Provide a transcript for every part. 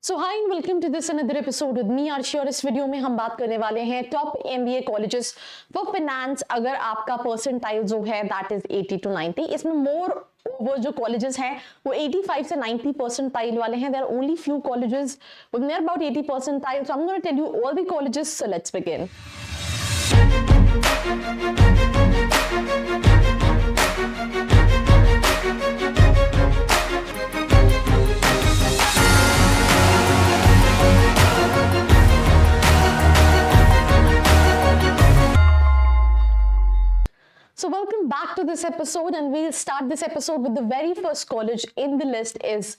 So hi and welcome to this another episode with me Aarshi. और इस video में हम बात करने वाले हैं top MBA colleges for finance अगर आपका परसेंटाइल जो है दैट इज 80 to 90। इसमें वो जो कॉलेजेस हैं वो 85 से 90 परसेंटाइल वाले हैं। There are only few colleges with near about 80 percentile. So I am gonna tell you all the colleges, so let's begin. So welcome back to this episode, and we'll start this episode with the very first college in the list is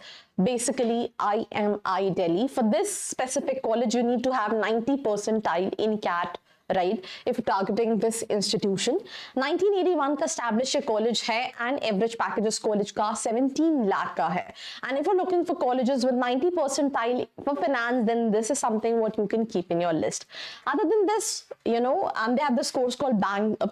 basically IMI Delhi. For this specific college, you need to have 90 percentile in CAT, right? If you're targeting this institution, 1981 का established college है and average packages college का 17 lakh का है. And if you're looking for colleges with 90 percentile for finance, then this is something what you can keep in your list. Other than this, you know, they have this course called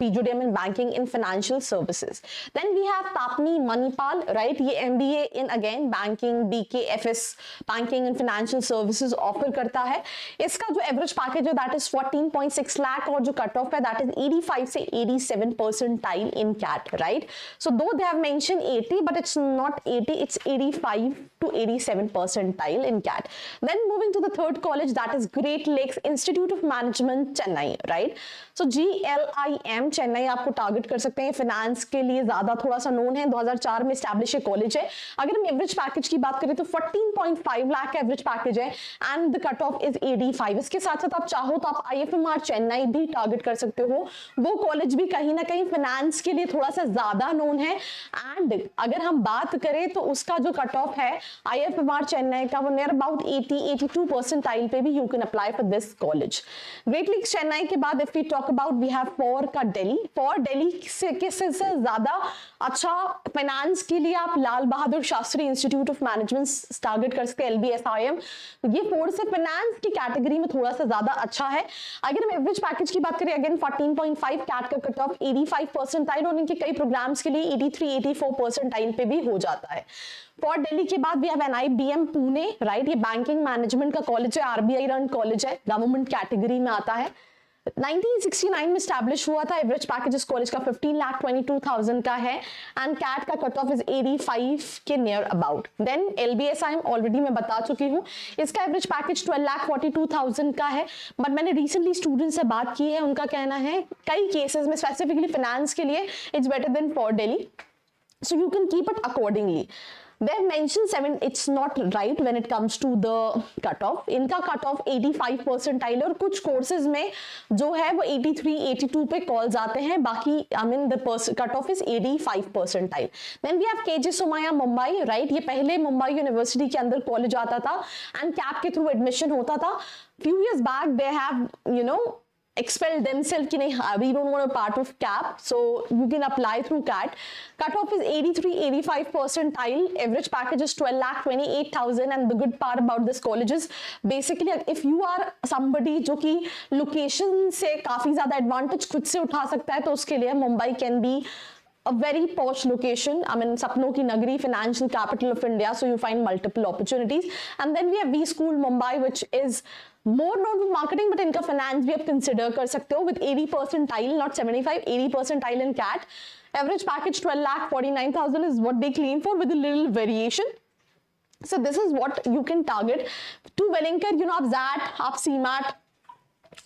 PGDM in Banking in Financial Services. Then we have Tapni Manipal, right? ये MBA in again Banking, BKFS, Banking and Financial Services offer करता है. इसका जो average package है that is 14.6 lakh और जो cut off है that is 85 से 87 percentile in CAT, right? So though they have mentioned 80, but it's not 80, it's 85 to 87 percentile in CAT. Then moving to the third college, that is Great Lakes Institute of Management, Chennai, right? So GLIM Chennai आपको target कर सकते हैं। Finance के लिए ज्यादा थोड़ा सा known है, 2004 में एस्टैब्लिश कॉलेज है। अगर हम एवरेज पैकेज की बात करें तो 14.5 लाख का एवरेज पैकेज है and the cut off is 85। इसके साथ साथ आप चाहो तो आप IFMR चेन्नई भी टारगेट कर सकते हो। वो कॉलेज भी कहीं ना कहीं फाइनेंस के लिए थोड़ा सा ज्यादा नोन है एंड अगर हम बात करें तो उसका जो कट ऑफ है IFMR चेन्नई का वो नियर अबाउट 82 परसेंटाइल पे भी you can apply for this college. Great Lakes Chennai के बाद if we talk about we have FORE का दिल्ली। फॉर दिल्ली से ज्यादा अच्छा फाइनेंस के लिए आप Lal Bahadur Shastri institute of management target कर सकते हैं, LBSIM। ये फोर से फाइनेंस की कैटेगरी में थोड़ा सा ज्यादा अच्छा है। अगर हम एवरेज पैकेज की बात करें अगेन 14.5 कैट का कट ऑफ 85 परसेंटाइल और इनके कई प्रोग्राम्स के लिए 83-84 परसेंटाइल पे भी हो जाता है। फॉर दिल्ली के बाद भी हैव NIBM पुणे, राइट? ये बैंकिंग मैनेजमेंट का कॉलेज है, RBI रन कॉलेज है, गवर्नमेंट कैटेगरी में आता है। 1969 में स्टैब्लिश हुआ था। एवरेज पैकेज इस कॉलेज का 15,22,000 का है एंड कैट का कट ऑफ इज 85 के near about. Then LBSIM already मैं बता चुकी हूँ, इसका एवरेज पैकेज 12,42,000 का है। बट मैंने रिसेंटली स्टूडेंट से बात की है, उनका कहना है कई केसेस में स्पेसिफिकली फाइनेंस के लिए it's better than for Delhi, so you can keep it accordingly. They have mentioned 7, it's not right when it comes to the cutoff. इनका cutoff 85 परसेंटाइल और कुछ कोर्सेज में जो है वो 83-82 पे कॉल्स आते हैं, बाकी I mean the cutoff is 85 percentile. Then we have KJ Somaiya Mumbai, right? ये पहले मुंबई यूनिवर्सिटी के अंदर कॉलेज आता था एंड कैप के थ्रू एडमिशन होता था। Few years back they have, you know, expelled themselves कि नहीं, we don't want a part of CAP, so you can apply through CAT. Cutoff is 83-85 percentile. Average package is 12,28,000 and the good part about this college is basically if you are somebody जो कि location से काफी ज्यादा advantage खुद से उठा सकता है तो उसके लिए Mumbai can be a very posh location. I mean, sapno ki nagari, financial capital of India, so you find multiple opportunities. And then we have V School Mumbai, which is more known for marketing, but इनका finance भी आप consider कर सकते हो with 80 percentile, not 75, 80 percentile in CAT. Average package 12,49,000 is what they claim for with a little variation. So this is what you can target. To Wellinger, you know, आप ZAT, आप CMAT,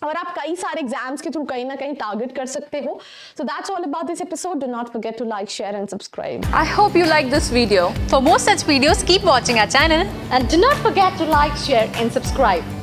और आप कई सारे exams के through कहीं ना कहीं टारगेट कर सकते हो। So that's all about this episode. Do not forget to like, share and subscribe. I hope you like this video. For more such videos, keep watching our channel and do not forget to like, share and subscribe.